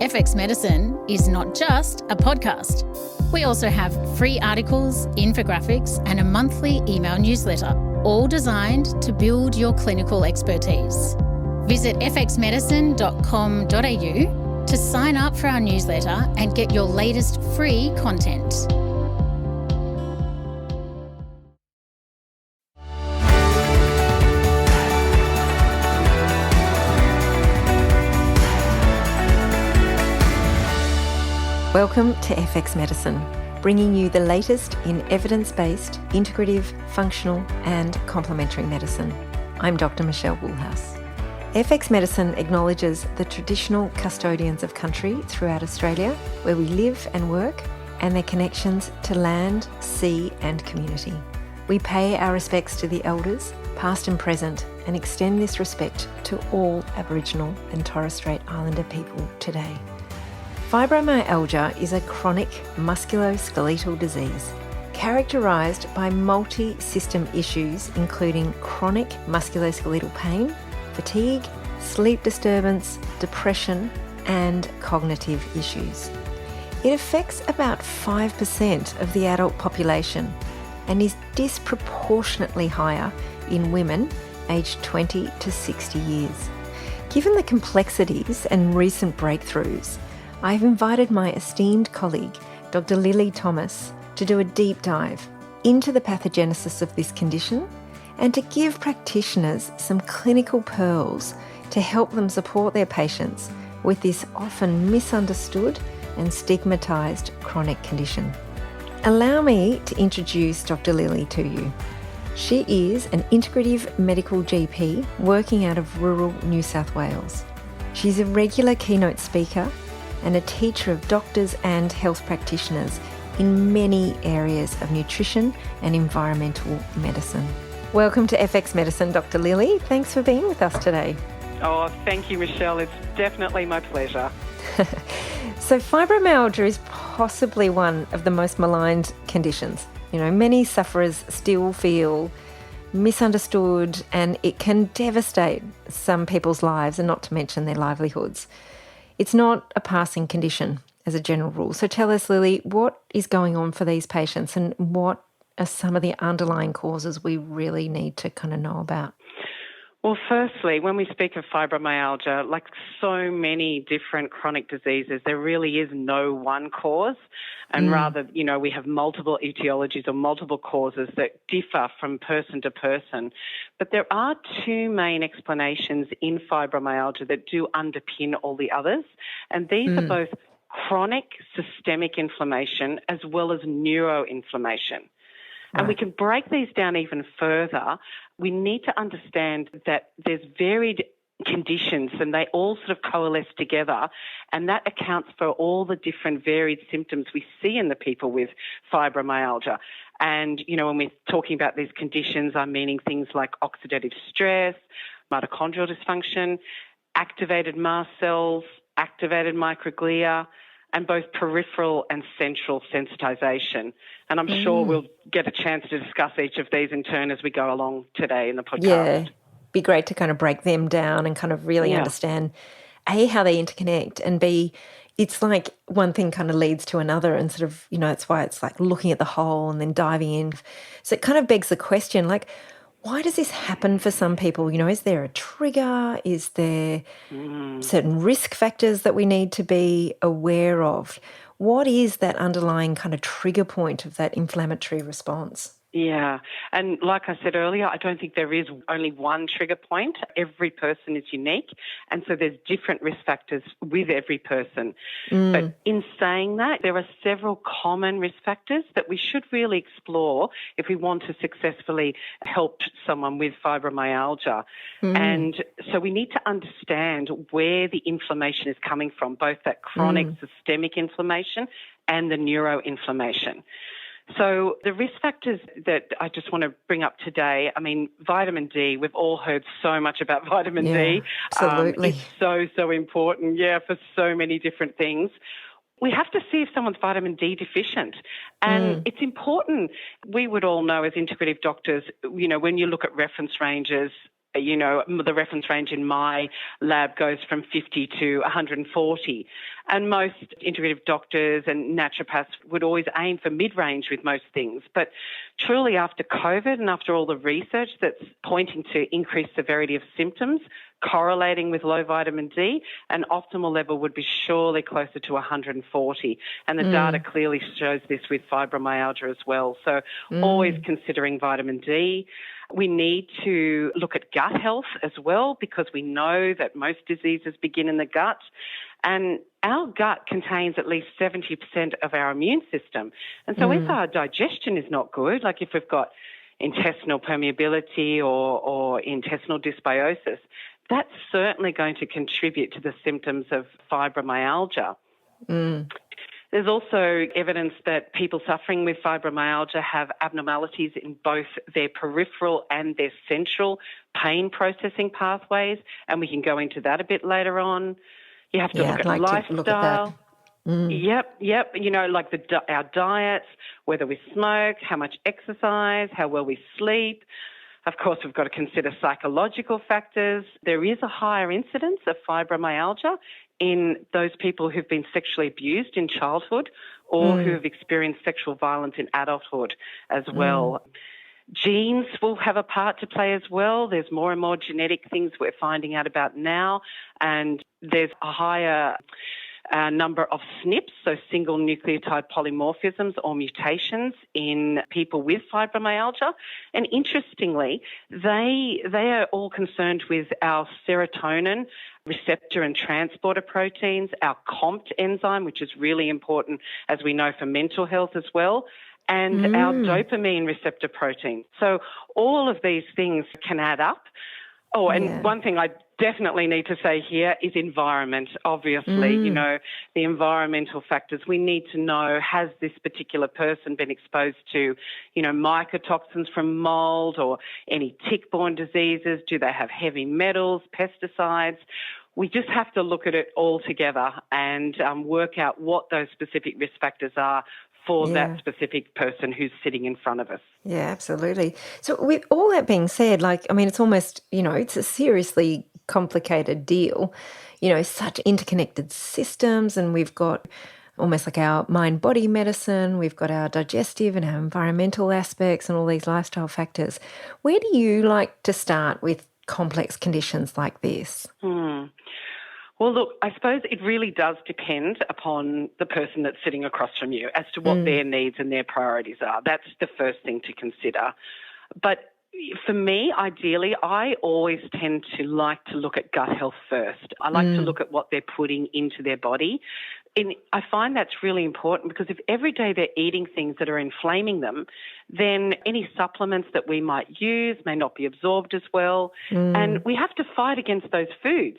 FX Medicine is not just a podcast. We also have free articles, infographics, and a monthly email newsletter, all designed to build your clinical expertise. Visit fxmedicine.com.au to sign up for our newsletter and get your latest free content. Welcome to FX Medicine, bringing you the latest in evidence-based, integrative, functional and complementary medicine. I'm Dr. Michelle Woolhouse. FX Medicine acknowledges the traditional custodians of country throughout Australia, where we live and work, and their connections to land, sea and community. We pay our respects to the elders, past and present, and extend this respect to all Aboriginal and Torres Strait Islander people today. Fibromyalgia is a chronic musculoskeletal disease characterised by multi-system issues including chronic musculoskeletal pain, fatigue, sleep disturbance, depression and cognitive issues. It affects about 5% of the adult population and is disproportionately higher in women aged 20 to 60 years. Given the complexities and recent breakthroughs, I've invited my esteemed colleague, Dr. Lily Tomas, to do a deep dive into the pathogenesis of this condition and to give practitioners some clinical pearls to help them support their patients with this often misunderstood and stigmatised chronic condition. Allow me to introduce Dr. Lily to you. She is an integrative medical GP working out of rural New South Wales. She's a regular keynote speaker and a teacher of doctors and health practitioners in many areas of nutrition and environmental medicine. Welcome to FX Medicine, Dr. Lily. Thanks for being with us today. Oh, thank you, Michelle. It's definitely my pleasure. So fibromyalgia is possibly one of the most maligned conditions. You know, many sufferers still feel misunderstood and it can devastate some people's lives and not to mention their livelihoods. It's not a passing condition as a general rule. So tell us, Lily, what is going on for these patients and what are some of the underlying causes we really need to kind of know about? Well, firstly, when we speak of fibromyalgia, like so many different chronic diseases, there really is no one cause. And rather, you know, we have multiple etiologies or multiple causes that differ from person to person. But there are two main explanations in fibromyalgia that do underpin all the others. And these are both chronic systemic inflammation as well as neuroinflammation. And we can break these down even further. We need to understand that there's varied conditions and they all sort of coalesce together, and that accounts for all the different varied symptoms we see in the people with fibromyalgia. And, you know, when we're talking about these conditions, I'm meaning things like oxidative stress, mitochondrial dysfunction, activated mast cells, activated microglia, and both peripheral and central sensitization. And I'm sure we'll get a chance to discuss each of these in turn as we go along today in the podcast. Yeah, be great to kind of break them down and kind of really understand, A, how they interconnect, and B, it's like one thing kind of leads to another and sort of, you know, it's why it's like looking at the whole and then diving in. So it kind of begs the question, like, why does this happen for some people? You know, is there a trigger? Is there certain risk factors that we need to be aware of? What is that underlying kind of trigger point of that inflammatory response? Yeah. And like I said earlier, I don't think there is only one trigger point. Every person is unique. And so there's different risk factors with every person. But in saying that, there are several common risk factors that we should really explore if we want to successfully help someone with fibromyalgia. And so we need to understand where the inflammation is coming from, both that chronic systemic inflammation and the neuroinflammation. So the risk factors that I just want to bring up today, I mean, vitamin D, we've all heard so much about vitamin D. Absolutely. It's so important, for so many different things. We have to see if someone's vitamin D deficient. And it's important. We would all know as integrative doctors, you know, when you look at reference ranges, you know, the reference range in my lab goes from 50 to 140. And most integrative doctors and naturopaths would always aim for mid-range with most things. But truly after COVID and after all the research that's pointing to increased severity of symptoms, correlating with low vitamin D, an optimal level would be surely closer to 140. And the data clearly shows this with fibromyalgia as well. So always considering vitamin D. We need to look at gut health as well, because we know that most diseases begin in the gut. And our gut contains at least 70% of our immune system. And so if our digestion is not good, like if we've got intestinal permeability or intestinal dysbiosis, that's certainly going to contribute to the symptoms of fibromyalgia. There's also evidence that people suffering with fibromyalgia have abnormalities in both their peripheral and their central pain processing pathways, and we can go into that a bit later on. You have to look at lifestyle. Yep. You know, like our diets, whether we smoke, how much exercise, how well we sleep. Of course, we've got to consider psychological factors. There is a higher incidence of fibromyalgia in those people who've been sexually abused in childhood or who have experienced sexual violence in adulthood as well. Genes will have a part to play as well. There's more and more genetic things we're finding out about now, and there's a higher number of SNPs, so single nucleotide polymorphisms or mutations in people with fibromyalgia. And interestingly, they are all concerned with our serotonin receptor and transporter proteins, our COMT enzyme, which is really important, as we know, for mental health as well, and our dopamine receptor protein. So all of these things can add up. Oh, and one thing I definitely need to say here is environment. Obviously, you know, the environmental factors. We need to know, has this particular person been exposed to, you know, mycotoxins from mold or any tick-borne diseases? Do they have heavy metals, pesticides? We just have to look at it all together and work out what those specific risk factors are for that specific person who's sitting in front of us. Yeah, absolutely. So with all that being said, like, I mean, it's almost, you know, it's a seriously complicated deal, you know, such interconnected systems, and we've got almost like our mind-body medicine, we've got our digestive and our environmental aspects and all these lifestyle factors. Where do you like to start with complex conditions like this? Well, look, I suppose it really does depend upon the person that's sitting across from you as to what their needs and their priorities are. That's the first thing to consider. But for me, ideally, I always tend to like to look at gut health first. I like to look at what they're putting into their body. And I find that's really important, because if every day they're eating things that are inflaming them, then any supplements that we might use may not be absorbed as well. And we have to fight against those foods.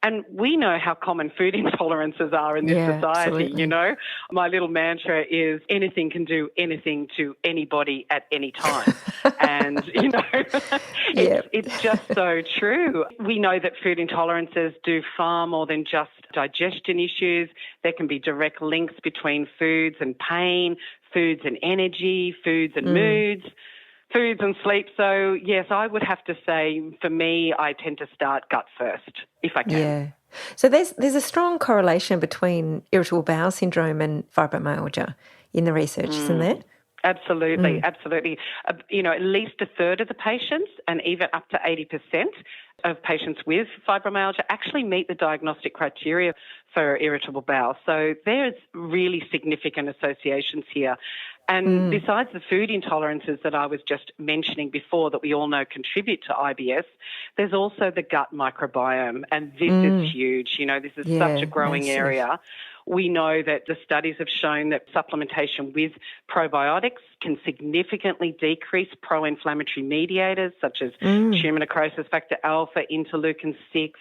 And we know how common food intolerances are in this society, absolutely. You know. My little mantra is anything can do anything to anybody at any time. And, you know, it's just so true. We know that food intolerances do far more than just digestion issues. There can be direct links between foods and pain, foods and energy, foods and moods, foods and sleep. So, yes, I would have to say, for me, I tend to start gut first, if I can. Yeah. So there's a strong correlation between irritable bowel syndrome and fibromyalgia in the research, isn't there? Absolutely. You know, at least a third of the patients, and even up to 80% of patients with fibromyalgia actually meet the diagnostic criteria for irritable bowel. So there's really significant associations here. And besides the food intolerances that I was just mentioning before that we all know contribute to IBS, there's also the gut microbiome, and this is huge. You know, this is such a growing area. We know that the studies have shown that supplementation with probiotics can significantly decrease pro-inflammatory mediators such as tumor necrosis factor alpha, interleukin-6.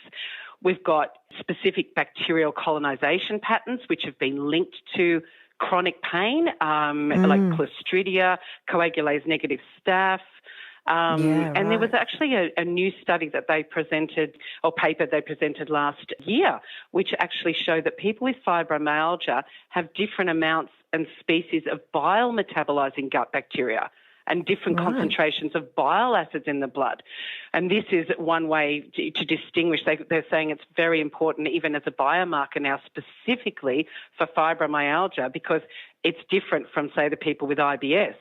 We've got specific bacterial colonization patterns which have been linked to chronic pain, like Clostridia, coagulase negative staph. And there was actually a new study that they presented, or paper they presented last year, which actually showed that people with fibromyalgia have different amounts and species of bile metabolizing gut bacteria and different concentrations of bile acids in the blood. And this is one way to distinguish. They're saying it's very important even as a biomarker now specifically for fibromyalgia because it's different from, say, the people with IBS.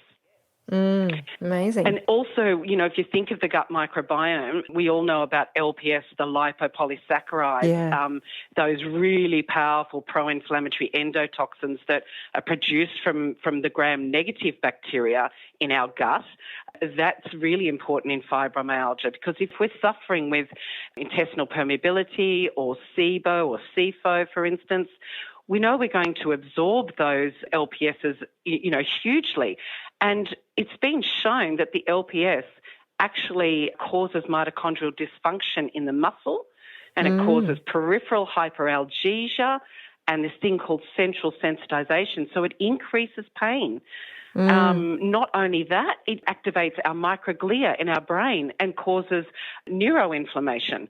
Amazing. And also, if you think of the gut microbiome, we all know about LPS, the lipopolysaccharides, those really powerful pro-inflammatory endotoxins that are produced from the gram-negative bacteria in our gut. That's really important in fibromyalgia because if we're suffering with intestinal permeability or SIBO or SIFO, for instance, we know we're going to absorb those LPSs, hugely. And it's been shown that the LPS actually causes mitochondrial dysfunction in the muscle and it causes peripheral hyperalgesia and this thing called central sensitization. So it increases pain. Not only that, it activates our microglia in our brain and causes neuroinflammation.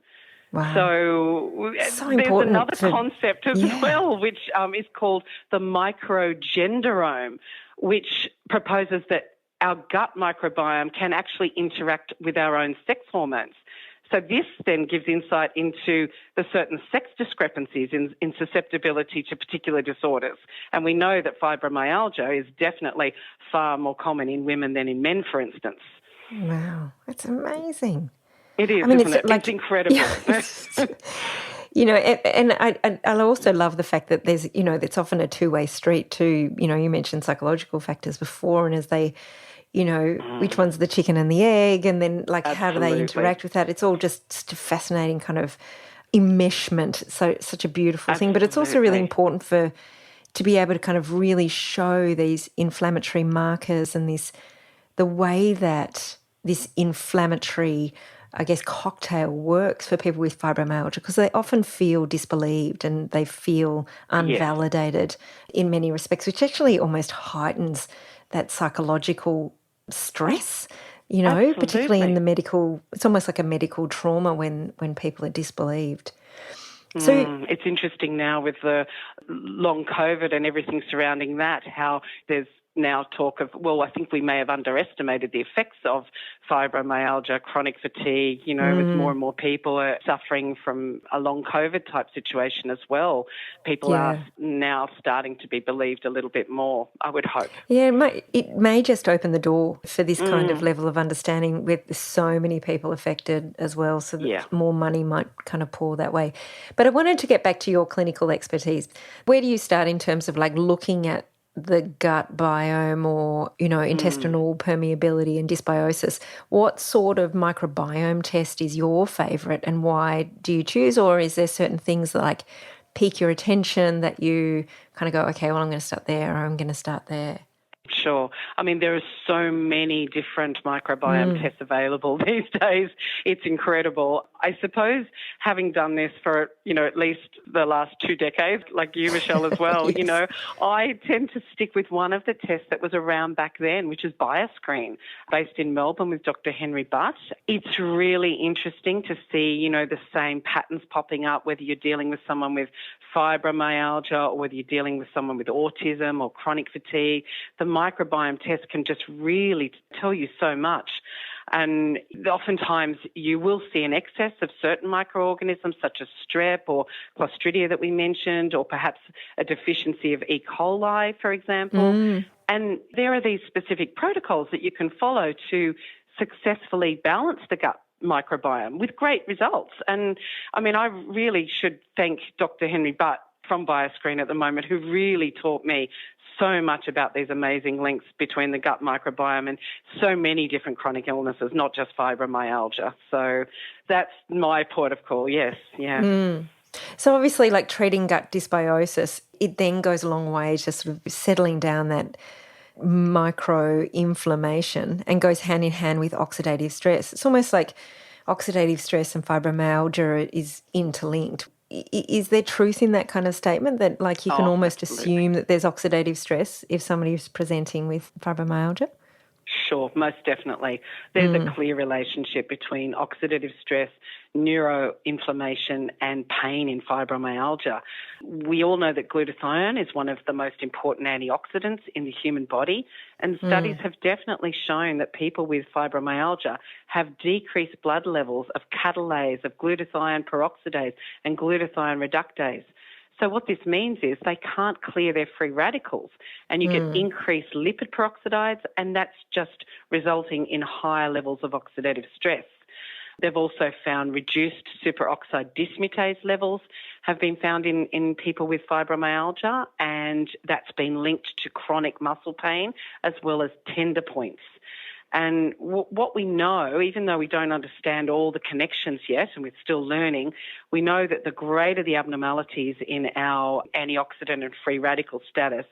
Wow. So there's another concept as well, which is called the microgenderome, which proposes that our gut microbiome can actually interact with our own sex hormones. So this then gives insight into the certain sex discrepancies in susceptibility to particular disorders. And we know that fibromyalgia is definitely far more common in women than in men, for instance. Wow, that's amazing. It is, isn't it? It's incredible. And I also love the fact that there's, it's often a two-way street too. You mentioned psychological factors before, and as they, which one's the chicken and the egg, and then how do they interact with that? It's all just a fascinating kind of enmeshment. So such a beautiful thing, but it's also really important to be able to kind of really show these inflammatory markers and the way that this inflammatory, I guess, cocktail works for people with fibromyalgia because they often feel disbelieved and they feel unvalidated in many respects, which actually almost heightens that psychological stress, particularly in the medical, it's almost like a medical trauma when people are disbelieved. So it's interesting now with the long COVID and everything surrounding that, how there's now talk of, I think we may have underestimated the effects of fibromyalgia, chronic fatigue, as more and more people are suffering from a long COVID type situation as well. People are now starting to be believed a little bit more, I would hope. Yeah, it may just open the door for this kind of level of understanding with so many people affected as well, so that more money might kind of pour that way. But I wanted to get back to your clinical expertise. Where do you start in terms of looking at the gut biome or, intestinal permeability and dysbiosis? What sort of microbiome test is your favourite and why do you choose? Or is there certain things that pique your attention that you kind of go, okay, well, I'm going to start there or I'm going to start there? Sure. I mean, there are so many different microbiome tests available these days. It's incredible. I suppose having done this for, at least the last 2 decades, like you, Michelle, as well, Yes. I tend to stick with one of the tests that was around back then, which is Bioscreen, based in Melbourne with Dr. Henry Butt. It's really interesting to see, the same patterns popping up, whether you're dealing with someone with fibromyalgia or whether you're dealing with someone with autism or chronic fatigue. The microbiome test can just really tell you so much. And oftentimes you will see an excess of certain microorganisms such as strep or Clostridia that we mentioned, or perhaps a deficiency of E. coli, for example. And there are these specific protocols that you can follow to successfully balance the gut microbiome with great results. And I mean, I really should thank Dr. Henry Butt from Bioscreen at the moment, who really taught me so much about these amazing links between the gut microbiome and so many different chronic illnesses, not just fibromyalgia. So that's my port of call, yes, So obviously, treating gut dysbiosis, it then goes a long way to sort of settling down that micro-inflammation and goes hand in hand with oxidative stress. It's almost like oxidative stress and fibromyalgia is interlinked. Is there truth in that kind of statement that you can almost assume that there's oxidative stress if somebody is presenting with fibromyalgia? Sure, most definitely. There's a clear relationship between oxidative stress, neuroinflammation and pain in fibromyalgia. We all know that glutathione is one of the most important antioxidants in the human body, and studies have definitely shown that people with fibromyalgia have decreased blood levels of catalase, of glutathione peroxidase and glutathione reductase. So what this means is they can't clear their free radicals, and you get increased lipid peroxides, and that's just resulting in higher levels of oxidative stress. They've also found reduced superoxide dismutase levels have been found in people with fibromyalgia, and that's been linked to chronic muscle pain as well as tender points. And what we know, even though we don't understand all the connections yet, and we're still learning, we know that the greater the abnormalities in our antioxidant and free radical status,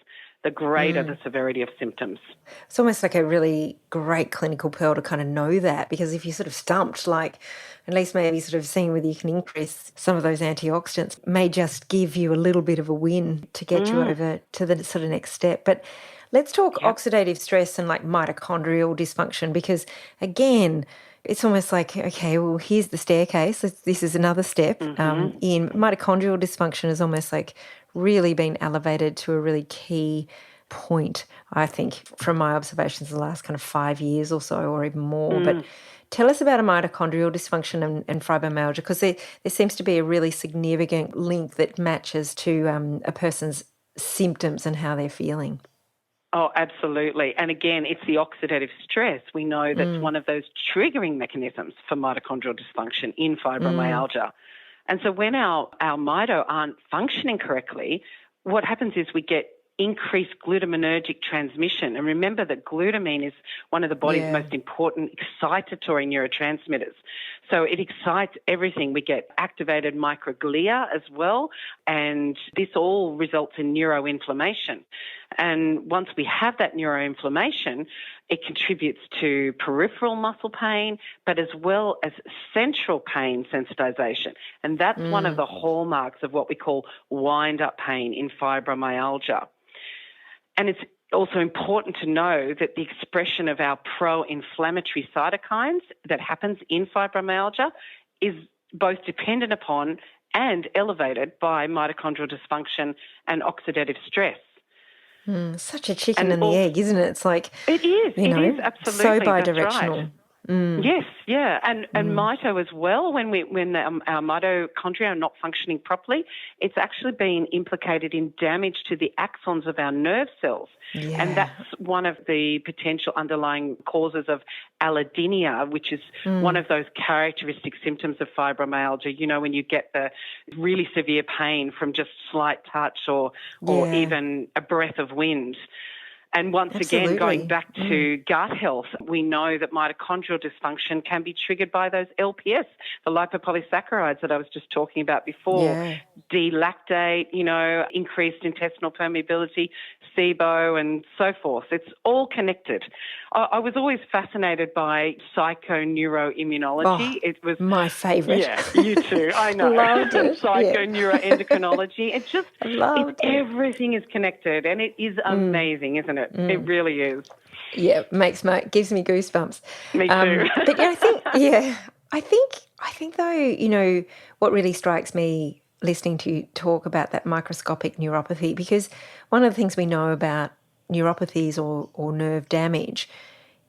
the greater the severity of symptoms. It's almost like a really great clinical pearl to kind of know that, because if you're sort of stumped, like at least maybe sort of seeing whether you can increase some of those antioxidants may just give you a little bit of a win to get you over to the sort of next step. But let's talk oxidative stress and like mitochondrial dysfunction, because again, it's almost like, okay, well, here's the staircase. This is another step. In mitochondrial dysfunction is almost like really been elevated to a really key point, I think, from my observations in the last kind of 5 years or so, or even more. But tell us about a mitochondrial dysfunction and fibromyalgia, because there seems to be a really significant link that matches to a person's symptoms and how they're feeling. Oh, absolutely. And again, it's the oxidative stress. We know that's one of those triggering mechanisms for mitochondrial dysfunction in fibromyalgia. And so when our mito aren't functioning correctly, what happens is we get increased glutaminergic transmission. And remember that glutamine is one of the body's most important excitatory neurotransmitters. So it excites everything. We get activated microglia as well, and this all results in neuroinflammation. And once we have that neuroinflammation, it contributes to peripheral muscle pain, but as well as central pain sensitization. And that's one of the hallmarks of what we call wind-up pain in fibromyalgia. And it's also important to know that the expression of our pro-inflammatory cytokines that happens in fibromyalgia is both dependent upon and elevated by mitochondrial dysfunction and oxidative stress. Such a chicken and the egg, isn't it? It's like, it is. It is absolutely so bi-directional. Right. Yes, yeah, and mito as well. When our mitochondria are not functioning properly, it's actually been implicated in damage to the axons of our nerve cells, and that's one of the potential underlying causes of allodynia, which is one of those characteristic symptoms of fibromyalgia. You know, when you get the really severe pain from just slight touch or even a breath of wind. And once again, going back to gut health, we know that mitochondrial dysfunction can be triggered by those LPS, the lipopolysaccharides that I was just talking about before. D-lactate, increased intestinal permeability, SIBO, and so forth. It's all connected. I was always fascinated by psychoneuroimmunology. It was my favourite. Yeah, you too. I know. Loved it. Psychoneuroendocrinology. Everything is connected, and it is amazing, isn't it? It really is. Yeah, gives me goosebumps. Me too. But I think though, what really strikes me listening to you talk about that microscopic neuropathy, because one of the things we know about neuropathies or nerve damage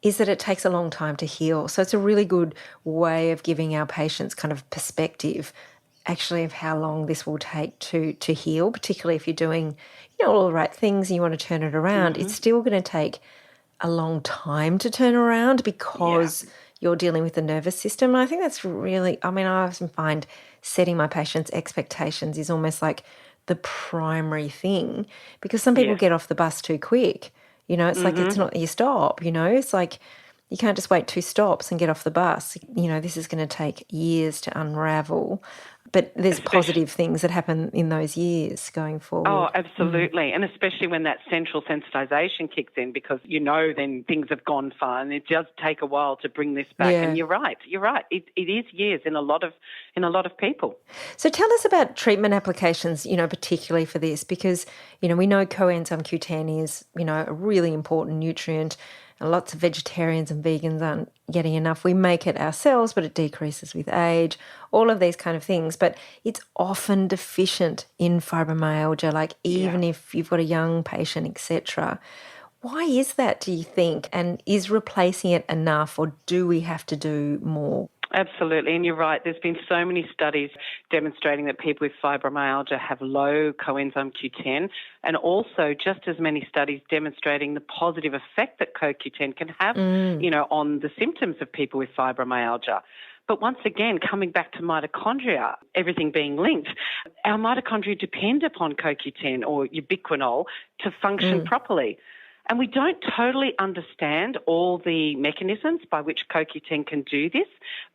is that it takes a long time to heal. So it's a really good way of giving our patients kind of perspective actually of how long this will take to heal, particularly if you're doing, all the right things and you want to turn it around. It's still going to take a long time to turn around because you're dealing with the nervous system. And I think that's really, I often find setting my patients' expectations is almost like the primary thing, because some people get off the bus too quick. It's like it's not you stop, it's like you can't just wait 2 stops and get off the bus. This is going to take years to unravel. But there's positive things that happen in those years going forward. Oh, absolutely. And especially when that central sensitization kicks in, because then things have gone far, and it does take a while to bring this back. And you're right. It is years in a lot of people. So tell us about treatment applications, particularly for this, because, we know coenzyme Q10 is, a really important nutrient and lots of vegetarians and vegans aren't getting enough. We make it ourselves, but it decreases with age, all of these kind of things. But it's often deficient in fibromyalgia, like even if you've got a young patient, etc. Why is that, do you think? And is replacing it enough, or do we have to do more? Absolutely, and you're right. There's been so many studies demonstrating that people with fibromyalgia have low coenzyme Q10, and also just as many studies demonstrating the positive effect that CoQ10 can have, on the symptoms of people with fibromyalgia. But once again, coming back to mitochondria, everything being linked, our mitochondria depend upon CoQ10 or ubiquinol to function properly. And we don't totally understand all the mechanisms by which CoQ10 can do this,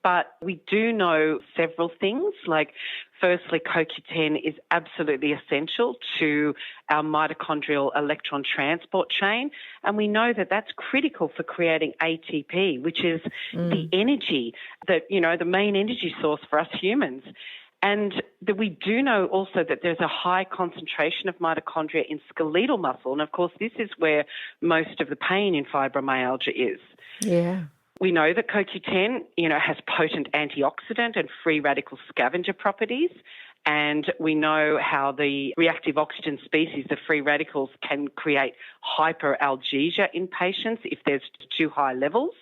but we do know several things. Like, firstly, CoQ10 is absolutely essential to our mitochondrial electron transport chain, and we know that that's critical for creating ATP, which is the energy that, the main energy source for us humans. And that we do know also that there's a high concentration of mitochondria in skeletal muscle. And, of course, this is where most of the pain in fibromyalgia is. Yeah. We know that CoQ10, has potent antioxidant and free radical scavenger properties. And we know how the reactive oxygen species, the free radicals, can create hyperalgesia in patients if there's too high levels.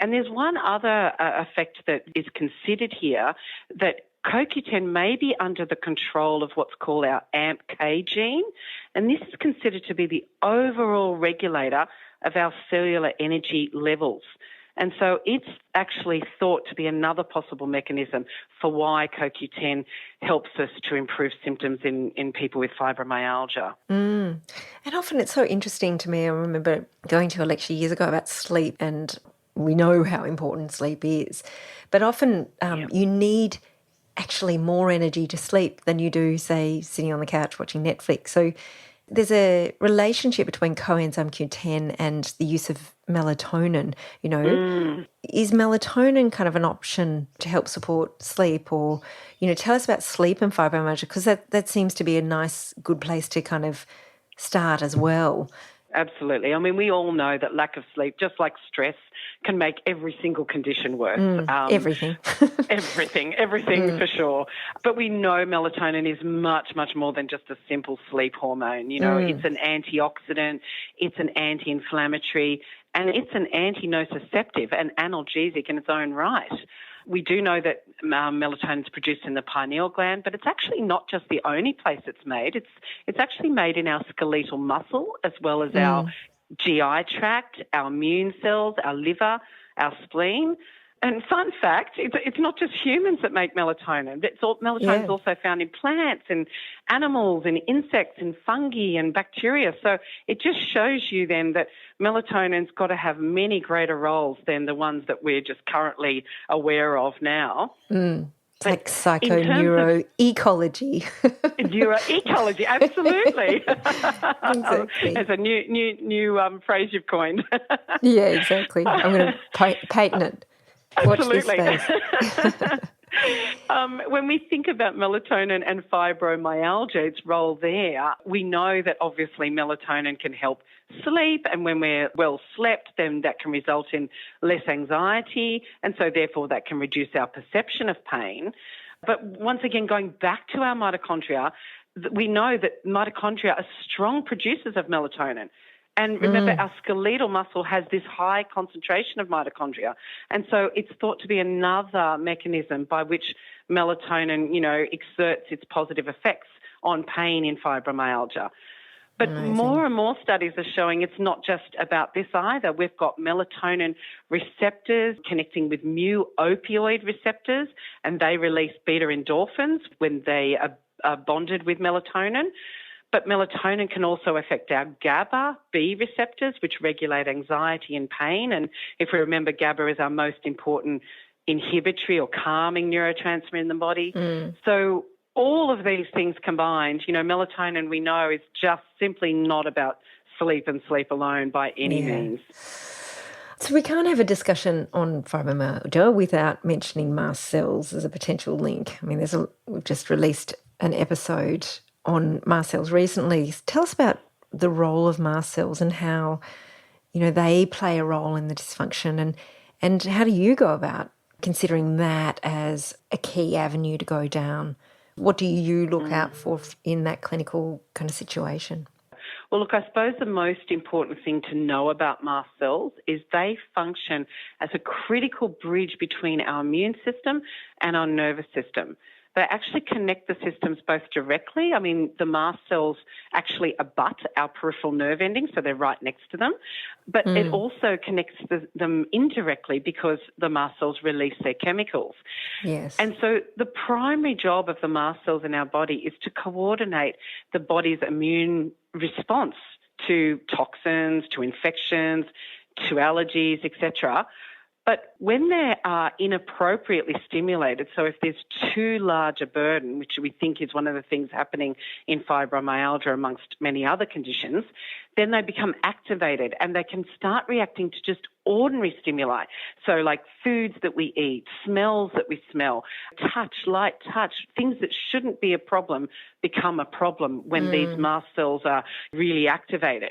And there's one other effect that is considered here, that CoQ10 may be under the control of what's called our AMPK gene, and this is considered to be the overall regulator of our cellular energy levels. And so it's actually thought to be another possible mechanism for why CoQ10 helps us to improve symptoms in people with fibromyalgia. And often it's so interesting to me. I remember going to a lecture years ago about sleep, and we know how important sleep is. But often you need actually more energy to sleep than you do, say, sitting on the couch watching Netflix. So there's a relationship between coenzyme Q10 and the use of melatonin, Is melatonin kind of an option to help support sleep? Or, tell us about sleep and fibromyalgia, because that seems to be a nice, good place to kind of start as well. Absolutely. I mean, we all know that lack of sleep, just like stress, can make every single condition worse. Everything. everything for sure. But we know melatonin is much, much more than just a simple sleep hormone. It's an antioxidant, it's an anti-inflammatory, and it's an anti-nociceptive and analgesic in its own right. We do know that melatonin is produced in the pineal gland, but it's actually not just the only place it's made. It's actually made in our skeletal muscle, as well as our GI tract, our immune cells, our liver, our spleen. And fun fact, it's not just humans that make melatonin. Melatonin is also found in plants and animals and insects and fungi and bacteria. So it just shows you then that melatonin's got to have many greater roles than the ones that we're just currently aware of now. It's like psychoneuroecology. Neuroecology, absolutely. Exactly. It's a new phrase you've coined. Yeah, exactly. I'm going to patent it. Absolutely. Watch this space. When we think about melatonin and fibromyalgia, its role there, we know that obviously melatonin can help sleep, and when we're well slept, then that can result in less anxiety, and so therefore that can reduce our perception of pain. But once again, going back to our mitochondria, we know that mitochondria are strong producers of melatonin. And remember, our skeletal muscle has this high concentration of mitochondria. And so it's thought to be another mechanism by which melatonin, exerts its positive effects on pain in fibromyalgia. But more and more studies are showing it's not just about this either. We've got melatonin receptors connecting with mu opioid receptors, and they release beta endorphins when they are bonded with melatonin. But melatonin can also affect our GABA B receptors, which regulate anxiety and pain. And if we remember, GABA is our most important inhibitory or calming neurotransmitter in the body. So all of these things combined, melatonin, we know, is just simply not about sleep and sleep alone by any means. So we can't have a discussion on fibromyalgia without mentioning mast cells as a potential link. I mean, we've just released an episode on mast cells recently. Tell us about the role of mast cells and how they play a role in the dysfunction. And how do you go about considering that as a key avenue to go down? What do you look out for in that clinical kind of situation? Well, look, I suppose the most important thing to know about mast cells is they function as a critical bridge between our immune system and our nervous system. They actually connect the systems both directly. I mean, the mast cells actually abut our peripheral nerve endings, so they're right next to them. But it also connects them indirectly because the mast cells release their chemicals. Yes. And so the primary job of the mast cells in our body is to coordinate the body's immune response to toxins, to infections, to allergies, etc. But when they are inappropriately stimulated, so if there's too large a burden, which we think is one of the things happening in fibromyalgia amongst many other conditions, then they become activated and they can start reacting to just ordinary stimuli. So like foods that we eat, smells that we smell, touch, light touch, things that shouldn't be a problem become a problem when these mast cells are really activated.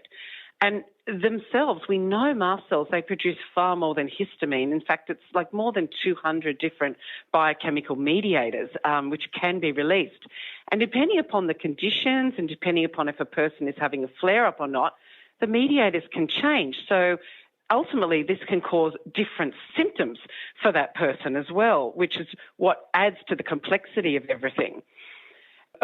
And themselves, we know mast cells, they produce far more than histamine. In fact, it's like more than 200 different biochemical mediators which can be released. And depending upon the conditions and depending upon if a person is having a flare-up or not, the mediators can change. So ultimately, this can cause different symptoms for that person as well, which is what adds to the complexity of everything.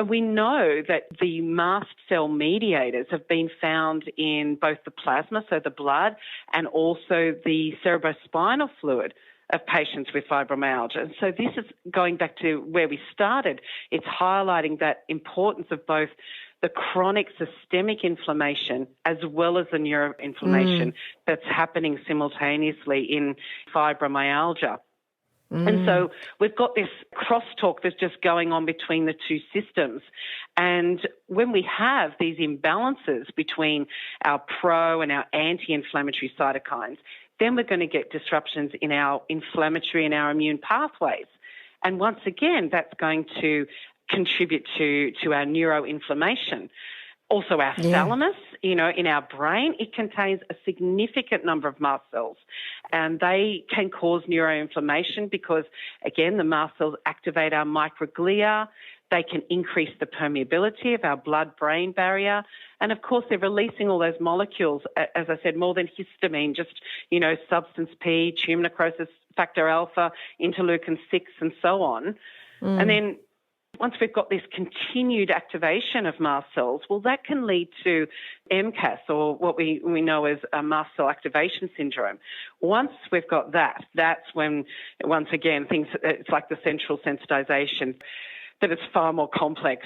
We know that the mast cell mediators have been found in both the plasma, so the blood, and also the cerebrospinal fluid of patients with fibromyalgia. And so this is going back to where we started. It's highlighting that importance of both the chronic systemic inflammation as well as the neuroinflammation that's happening simultaneously in fibromyalgia. And so we've got this crosstalk that's just going on between the two systems. And when we have these imbalances between our pro and our anti-inflammatory cytokines, then we're going to get disruptions in our inflammatory and our immune pathways. And once again, that's going to contribute to our neuroinflammation. Also our thalamus, in our brain, it contains a significant number of mast cells and they can cause neuroinflammation because, again, the mast cells activate our microglia. They can increase the permeability of our blood-brain barrier. And, of course, they're releasing all those molecules, as I said, more than histamine, just, substance P, tumor necrosis factor alpha, interleukin-6 and so on. And then once we've got this continued activation of mast cells, well, that can lead to MCAS, or what we know as a mast cell activation syndrome. Once we've got that, that's when, once again, it's like the central sensitization, that it's far more complex.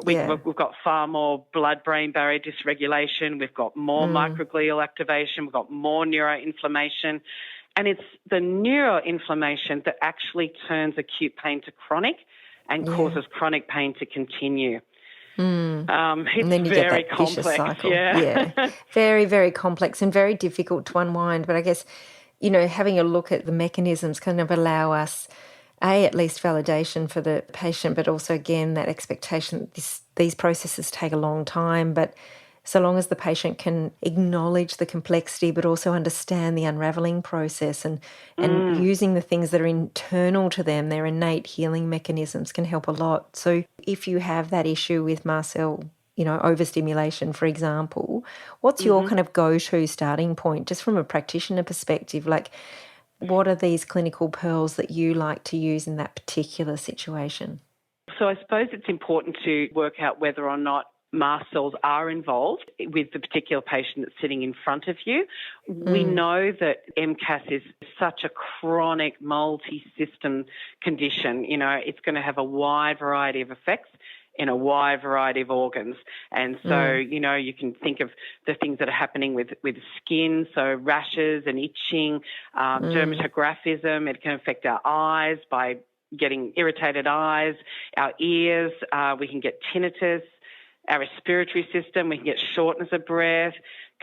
We've got far more blood-brain barrier dysregulation. We've got more microglial activation. We've got more neuroinflammation. And it's the neuroinflammation that actually turns acute pain to chronic and causes chronic pain to continue. It's and then you very get that complex. Vicious cycle. Yeah. Very, very complex and very difficult to unwind. But I guess, having a look at the mechanisms kind of allow us, at least validation for the patient, but also, again, that expectation that these processes take a long time. But so long as the patient can acknowledge the complexity but also understand the unravelling process and using the things that are internal to them, their innate healing mechanisms, can help a lot. So if you have that issue with mast cell, overstimulation, for example, what's your kind of go-to starting point, just from a practitioner perspective? Like, what are these clinical pearls that you like to use in that particular situation? So I suppose it's important to work out whether or not mast cells are involved with the particular patient that's sitting in front of you. We know that MCAS is such a chronic multi-system condition. It's going to have a wide variety of effects in a wide variety of organs. And so, you can think of the things that are happening with skin, so rashes and itching, dermatographism. It can affect our eyes by getting irritated eyes, our ears, we can get tinnitus, our respiratory system, we can get shortness of breath,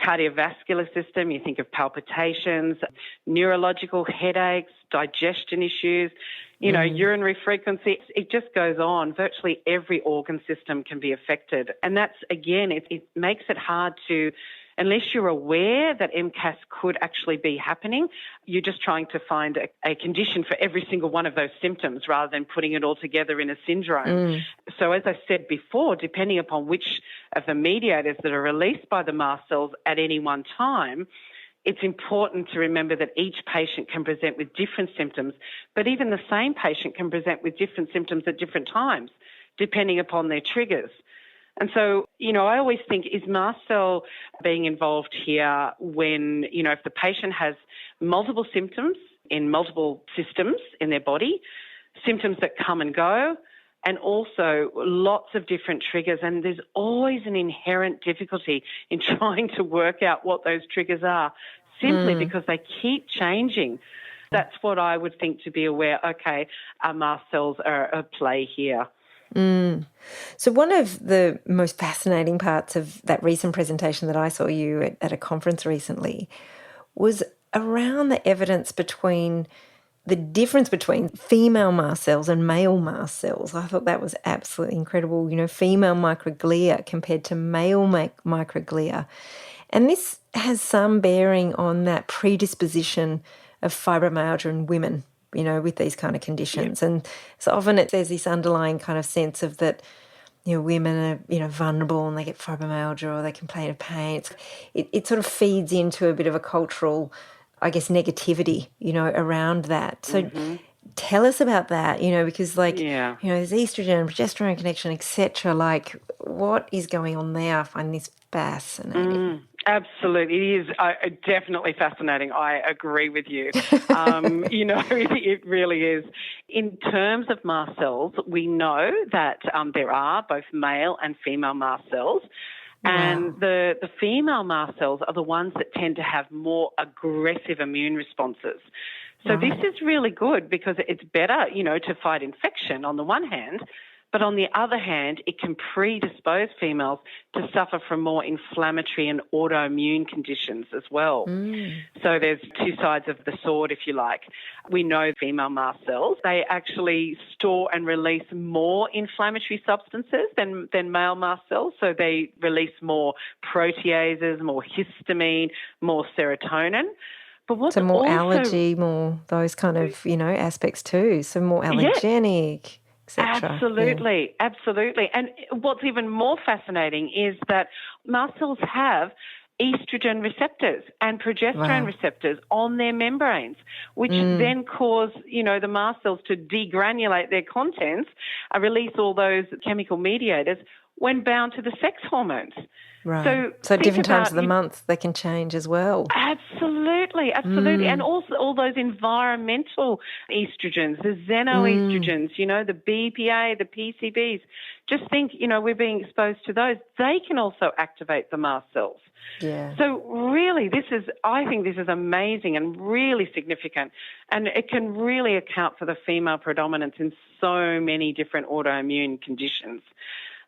cardiovascular system, you think of palpitations, neurological headaches, digestion issues, urinary frequency. It just goes on. Virtually every organ system can be affected. And that's, again, it makes it hard to unless you're aware that MCAS could actually be happening, you're just trying to find a condition for every single one of those symptoms rather than putting it all together in a syndrome. So as I said before, depending upon which of the mediators that are released by the mast cells at any one time, it's important to remember that each patient can present with different symptoms, but even the same patient can present with different symptoms at different times, depending upon their triggers. And so, I always think, is mast cell being involved here when, if the patient has multiple symptoms in multiple systems in their body, symptoms that come and go, and also lots of different triggers. And there's always an inherent difficulty in trying to work out what those triggers are, simply because they keep changing. That's what I would think to be aware, okay, our mast cells are at play here. So one of the most fascinating parts of that recent presentation that I saw you at a conference recently was around the evidence between the difference between female mast cells and male mast cells. I thought that was absolutely incredible. Female microglia compared to male microglia. And this has some bearing on that predisposition of fibromyalgia in women, with these kind of conditions. And so often there's this underlying kind of sense of that, women are, vulnerable and they get fibromyalgia or they complain of pain. It sort of feeds into a bit of a cultural, I guess, negativity, around that. So tell us about that, because there's estrogen, progesterone connection, etc. What is going on there? I find this fascinating. Absolutely. It is definitely fascinating. I agree with you. It really is. In terms of mast cells, we know that there are both male and female mast cells. And the female mast cells are the ones that tend to have more aggressive immune responses. So this is really good because it's better, to fight infection on the one hand, but on the other hand, it can predispose females to suffer from more inflammatory and autoimmune conditions as well. So there's two sides of the sword, if you like. We know female mast cells, they actually store and release more inflammatory substances than male mast cells. So they release more proteases, more histamine, more serotonin. But what's so more allergy, more those kind of, aspects too. So more allergenic. Absolutely. And what's even more fascinating is that mast cells have estrogen receptors and progesterone receptors on their membranes, which then cause, the mast cells to degranulate their contents, release all those chemical mediators when bound to the sex hormones. Right. So at different times of the month they can change as well. Absolutely. And also all those environmental estrogens, the xenoestrogens, the BPA, the PCBs. Just think, we're being exposed to those. They can also activate the mast cells. Yeah. So really I think this is amazing and really significant. And it can really account for the female predominance in so many different autoimmune conditions.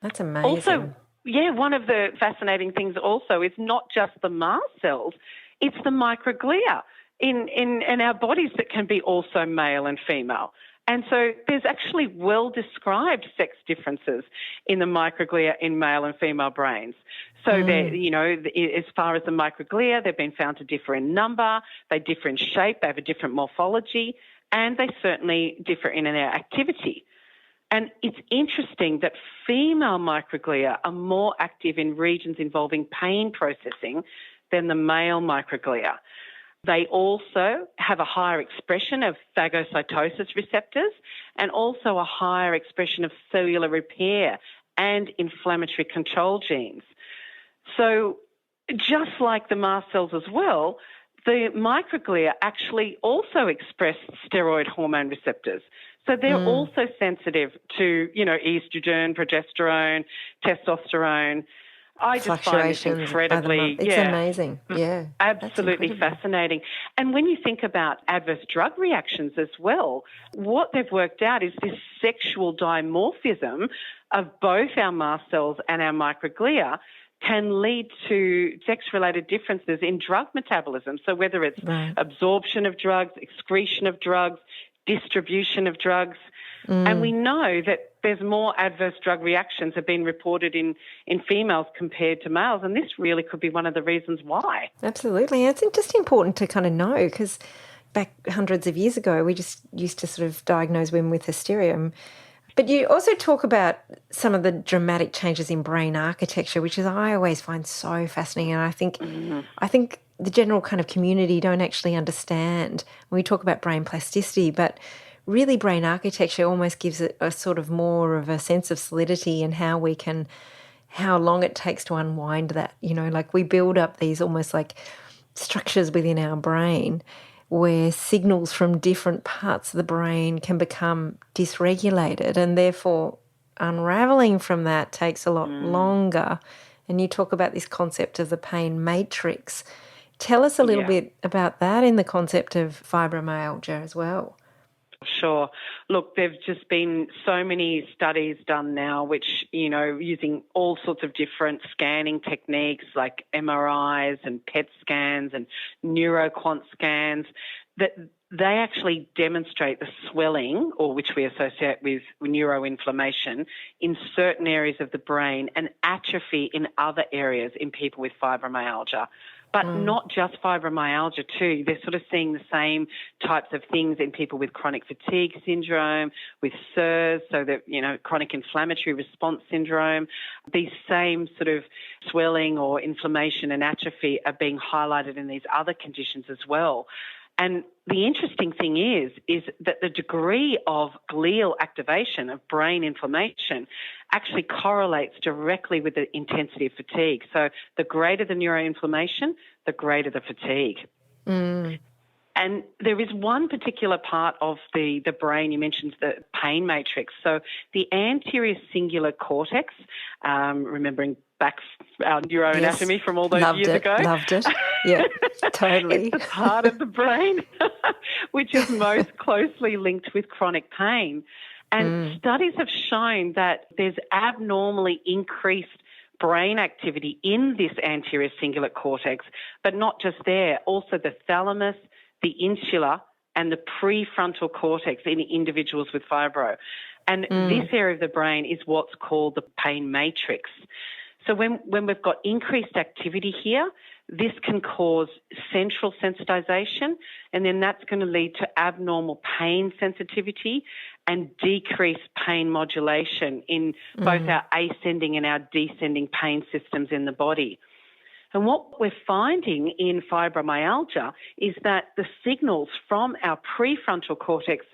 That's amazing. Also, one of the fascinating things also is not just the mast cells, it's the microglia in our bodies that can be also male and female. And so there's actually well-described sex differences in the microglia in male and female brains. So, as far as the microglia, they've been found to differ in number, they differ in shape, they have a different morphology, and they certainly differ in their activity. And it's interesting that female microglia are more active in regions involving pain processing than the male microglia. They also have a higher expression of phagocytosis receptors and also a higher expression of cellular repair and inflammatory control genes. So just like the mast cells as well, the microglia actually also express steroid hormone receptors. So they're also sensitive to, estrogen, progesterone, testosterone. I just find this incredibly... It's amazing. Yeah. Absolutely fascinating. And when you think about adverse drug reactions as well, what they've worked out is this sexual dimorphism of both our mast cells and our microglia can lead to sex-related differences in drug metabolism. So whether it's absorption of drugs, excretion of drugs, distribution of drugs. And we know that there's more adverse drug reactions have been reported in females compared to males, and this really could be one of the reasons why. Absolutely. It's just important to kind of know, because back hundreds of years ago, we just used to sort of diagnose women with hysteria. But you also talk about some of the dramatic changes in brain architecture, which is I always find so fascinating. And I think the general kind of community don't actually understand when we talk about brain plasticity, but really brain architecture almost gives it a sort of more of a sense of solidity in how long it takes to unwind that. Like we build up these almost like structures within our brain where signals from different parts of the brain can become dysregulated, and therefore unraveling from that takes a lot longer. And you talk about this concept of the pain matrix. Tell us a little bit about that in the concept of fibromyalgia as well. Sure. Look, there've just been so many studies done now which, using all sorts of different scanning techniques like MRIs and PET scans and neuroquant scans, that they actually demonstrate the swelling, or which we associate with neuroinflammation, in certain areas of the brain and atrophy in other areas in people with fibromyalgia. But not just fibromyalgia too. They're sort of seeing the same types of things in people with chronic fatigue syndrome, with CIRS, so that, chronic inflammatory response syndrome. These same sort of swelling or inflammation and atrophy are being highlighted in these other conditions as well. And the interesting thing is that the degree of glial activation of brain inflammation actually correlates directly with the intensity of fatigue. So the greater the neuroinflammation, the greater the fatigue. And there is one particular part of the brain, you mentioned the pain matrix. So the anterior cingulate cortex, remembering back our neuroanatomy from all those years ago. Loved it. Yeah, totally. It's the part of the brain which is most closely linked with chronic pain. And studies have shown that there's abnormally increased brain activity in this anterior cingulate cortex, but not just there, also the thalamus, the insula, and the prefrontal cortex in individuals with fibro. And this area of the brain is what's called the pain matrix. So when we've got increased activity here, this can cause central sensitization, and then that's going to lead to abnormal pain sensitivity and decreased pain modulation in both our ascending and our descending pain systems in the body. And what we're finding in fibromyalgia is that the signals from our prefrontal cortex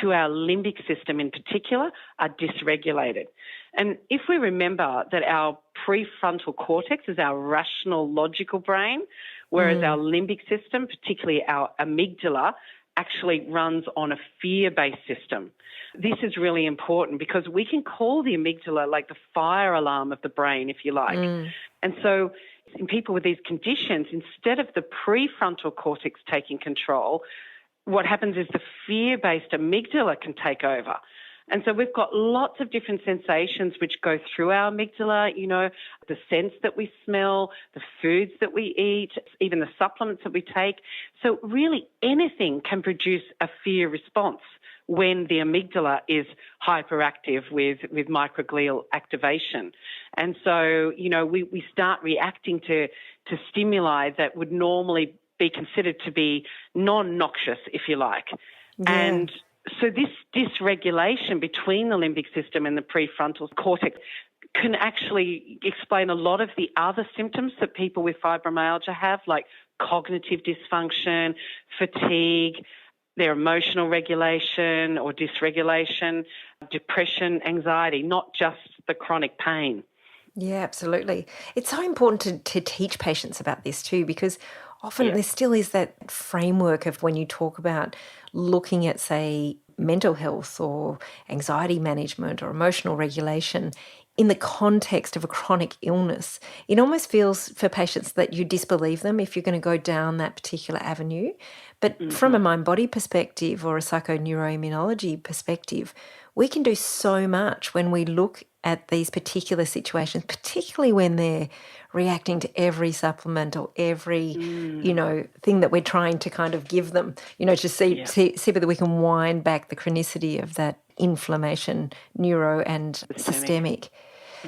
to our limbic system in particular are dysregulated. And if we remember that our prefrontal cortex is our rational, logical brain, whereas our limbic system, particularly our amygdala, actually runs on a fear-based system. This is really important because we can call the amygdala like the fire alarm of the brain, if you like. And so in people with these conditions, instead of the prefrontal cortex taking control, what happens is the fear-based amygdala can take over. And so we've got lots of different sensations which go through our amygdala, the scents that we smell, the foods that we eat, even the supplements that we take. So really anything can produce a fear response when the amygdala is hyperactive with microglial activation. And so, we start reacting to stimuli that would normally be considered to be non-noxious, if you like. Yeah. And so this dysregulation between the limbic system and the prefrontal cortex can actually explain a lot of the other symptoms that people with fibromyalgia have, like cognitive dysfunction, fatigue, their emotional regulation or dysregulation, depression, anxiety, not just the chronic pain. Yeah, absolutely. It's so important to teach patients about this too, because often there still is that framework of when you talk about looking at, say, mental health or anxiety management or emotional regulation in the context of a chronic illness. It almost feels for patients that you disbelieve them if you're going to go down that particular avenue. But from a mind-body perspective or a psychoneuroimmunology perspective, we can do so much when we look at these particular situations, particularly when they're reacting to every supplement or every, thing that we're trying to kind of give them, to see whether we can wind back the chronicity of that inflammation, neuro and systemic.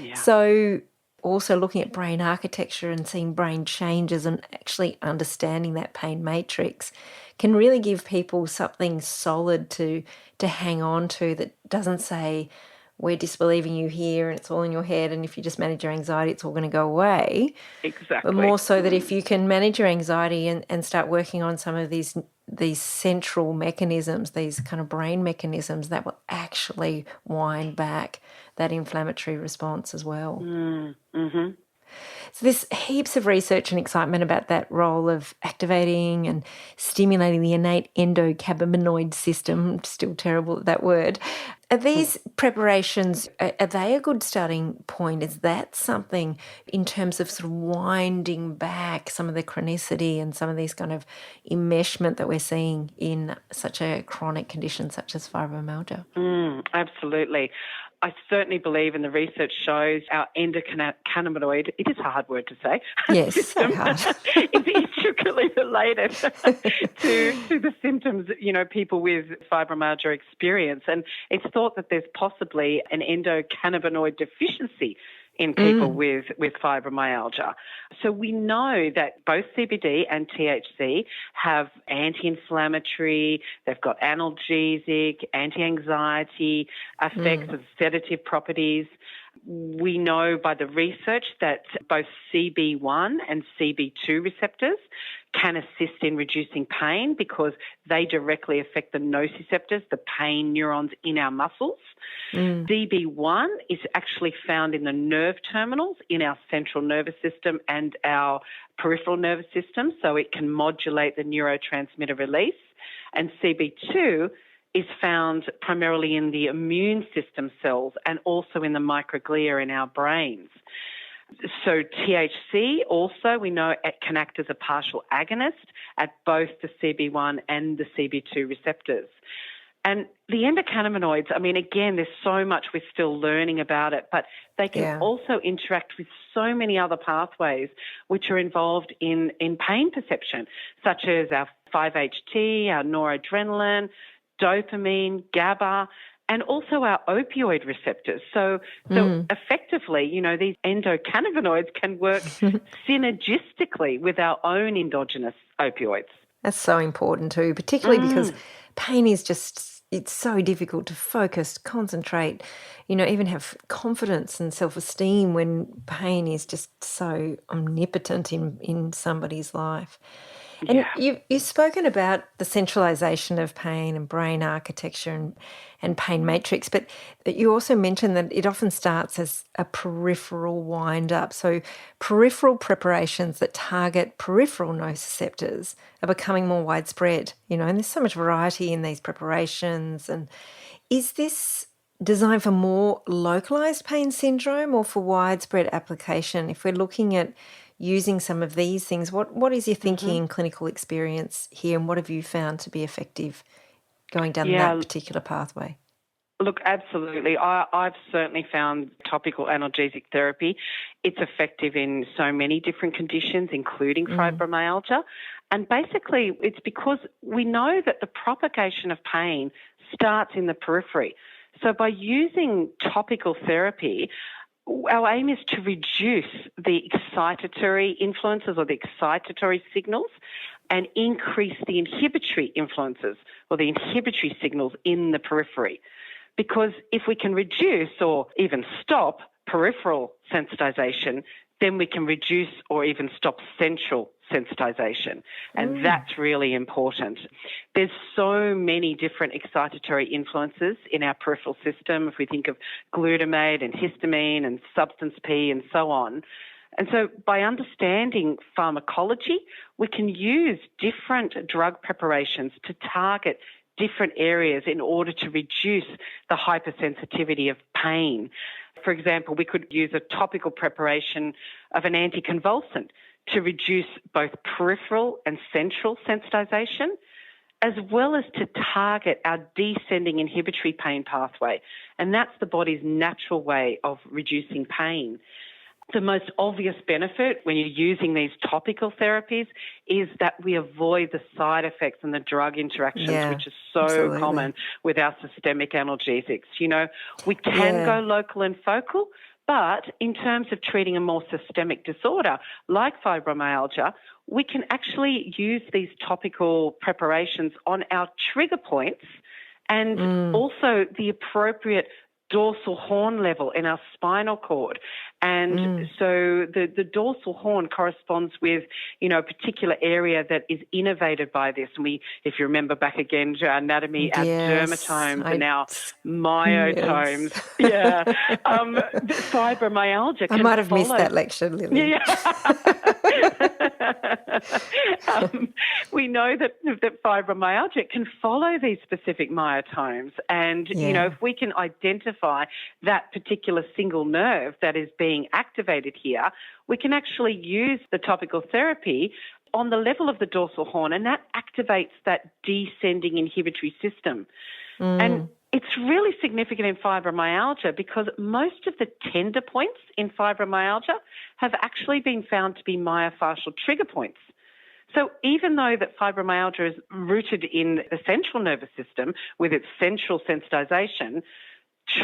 Yeah. So also looking at brain architecture and seeing brain changes and actually understanding that pain matrix can really give people something solid to hang on to that doesn't say, we're disbelieving you here and it's all in your head, and if you just manage your anxiety, it's all going to go away. Exactly. But more so that if you can manage your anxiety and start working on some of these central mechanisms, these kind of brain mechanisms, that will actually wind back that inflammatory response as well. Mm-hmm. So there's heaps of research and excitement about that role of activating and stimulating the innate endocannabinoid system. Still terrible at that word. Are these preparations, are they a good starting point? Is that something in terms of sort of winding back some of the chronicity and some of these kind of enmeshment that we're seeing in such a chronic condition such as fibromyalgia? Absolutely. I certainly believe, and the research shows, our endocannabinoid, it is a hard word to say, yes, system so hard. is intricately related to the symptoms, people with fibromyalgia experience. And it's thought that there's possibly an endocannabinoid deficiency in people with fibromyalgia. So we know that both CBD and THC have anti-inflammatory, they've got analgesic, anti-anxiety effects and sedative properties. We know by the research that both CB1 and CB2 receptors can assist in reducing pain because they directly affect the nociceptors, the pain neurons in our muscles. CB1 is actually found in the nerve terminals in our central nervous system and our peripheral nervous system, so it can modulate the neurotransmitter release. And CB2 is found primarily in the immune system cells and also in the microglia in our brains. So THC also, we know it can act as a partial agonist at both the CB1 and the CB2 receptors. And the endocannabinoids, again, there's so much we're still learning about it, but they can also interact with so many other pathways which are involved in pain perception, such as our 5-HT, our noradrenaline, dopamine, GABA, and also our opioid receptors. So effectively, these endocannabinoids can work synergistically with our own endogenous opioids. That's so important too, particularly because pain is it's so difficult to focus, concentrate, even have confidence and self-esteem when pain is just so omnipotent in somebody's life. And you've spoken about the centralisation of pain and brain architecture and pain matrix, but you also mentioned that it often starts as a peripheral wind-up. So peripheral preparations that target peripheral nociceptors are becoming more widespread, and there's so much variety in these preparations. And is this designed for more localised pain syndrome or for widespread application? If we're looking at using some of these things, what is your thinking and clinical experience here, and what have you found to be effective going down that particular pathway? Look, absolutely. I've certainly found topical analgesic therapy. It's effective in so many different conditions, including fibromyalgia. And basically, it's because we know that the propagation of pain starts in the periphery. So by using topical therapy, our aim is to reduce the excitatory influences or the excitatory signals and increase the inhibitory influences or the inhibitory signals in the periphery. Because if we can reduce or even stop peripheral sensitization, then we can reduce or even stop central sensitization. And that's really important. There's so many different excitatory influences in our peripheral system, if we think of glutamate and histamine and substance P and so on. And so by understanding pharmacology, we can use different drug preparations to target different areas in order to reduce the hypersensitivity of pain. For example, we could use a topical preparation of an anticonvulsant to reduce both peripheral and central sensitization, as well as to target our descending inhibitory pain pathway. And that's the body's natural way of reducing pain. The most obvious benefit when you're using these topical therapies is that we avoid the side effects and the drug interactions, which is so common with our systemic analgesics. You know, we can go local and focal, but in terms of treating a more systemic disorder like fibromyalgia, we can actually use these topical preparations on our trigger points and also the appropriate dorsal horn level in our spinal cord. And so the dorsal horn corresponds with, you know, a particular area that is innervated by this. And we, if you remember back again to our anatomy, our dermatomes and our myotomes. Fibromyalgia can I might have missed that lecture, Lily. We know that fibromyalgia can follow these specific myotomes. And, you know, if we can identify that particular single nerve that is being activated here, we can actually use the topical therapy on the level of the dorsal horn, and that activates that descending inhibitory system. And it's really significant in fibromyalgia because most of the tender points in fibromyalgia have actually been found to be myofascial trigger points. So even though that fibromyalgia is rooted in the central nervous system with its central sensitization,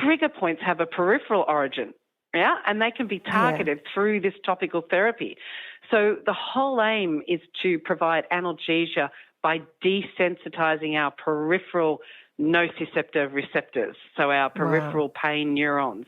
trigger points have a peripheral origin. And they can be targeted through this topical therapy. So the whole aim is to provide analgesia by desensitizing our peripheral nociceptor receptors, so our peripheral pain neurons.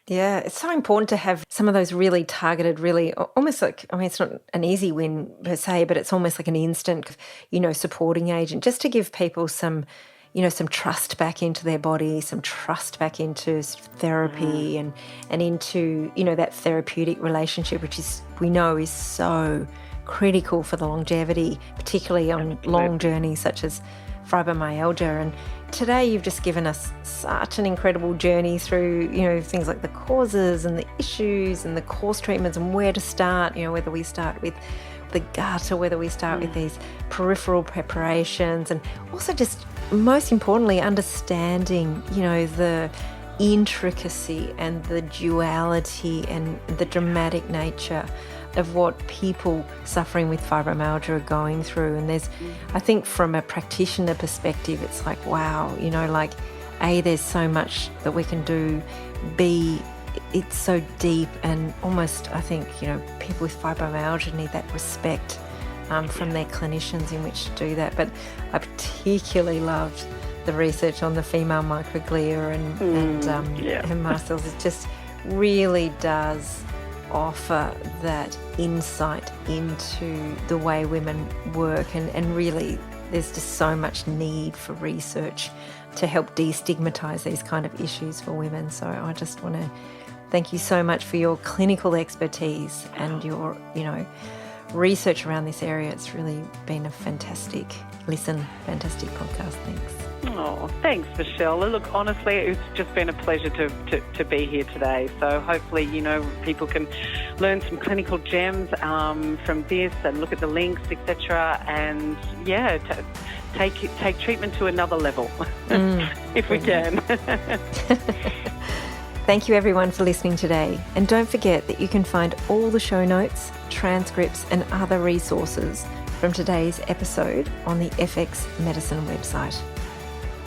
Yeah, it's so important to have some of those really targeted, really almost like, I mean, it's not an easy win per se, but it's almost like an instant, you know, supporting agent, just to give people some, you know, some trust back into their body, some trust back into therapy and into, you know, that therapeutic relationship, which is, we know, is so critical for the longevity, particularly on long journeys such as fibromyalgia. And today you've just given us such an incredible journey through, you know, things like the causes and the issues and the course treatments and where to start, you know, whether we start with the gut or whether we start with these peripheral preparations, and also just most importantly understanding, you know, the intricacy and the duality and the dramatic nature of what people suffering with fibromyalgia are going through. And there's, I think from a practitioner perspective, it's like, wow, you know, like A, there's so much that we can do, B, it's so deep, and almost, I think, you know, people with fibromyalgia need that respect from their clinicians in which to do that. But I particularly loved the research on the female microglia and mast cells. It just really does offer that insight into the way women work, and really there's just so much need for research to help destigmatise these kind of issues for women. So I just want to thank you so much for your clinical expertise and your, you know, research around this area. It's really been a fantastic fantastic podcast. Thanks. Oh, thanks, Michelle. Look, honestly, it's just been a pleasure to be here today. So hopefully, you know, people can learn some clinical gems from this and look at the links, etc. And take treatment to another level if we can. Thank you everyone for listening today. And don't forget that you can find all the show notes, transcripts and other resources from today's episode on the FX Medicine website.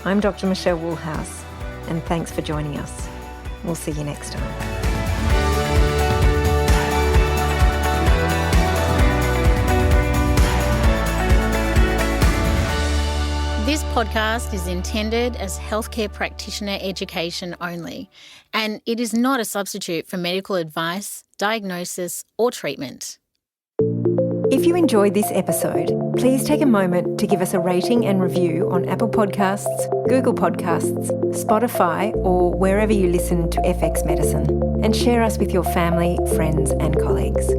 I'm Dr. Michelle Woolhouse, and thanks for joining us. We'll see you next time. This podcast is intended as healthcare practitioner education only, and it is not a substitute for medical advice, diagnosis, or treatment. If you enjoyed this episode, please take a moment to give us a rating and review on Apple Podcasts, Google Podcasts, Spotify, or wherever you listen to FX Medicine, and share us with your family, friends, and colleagues.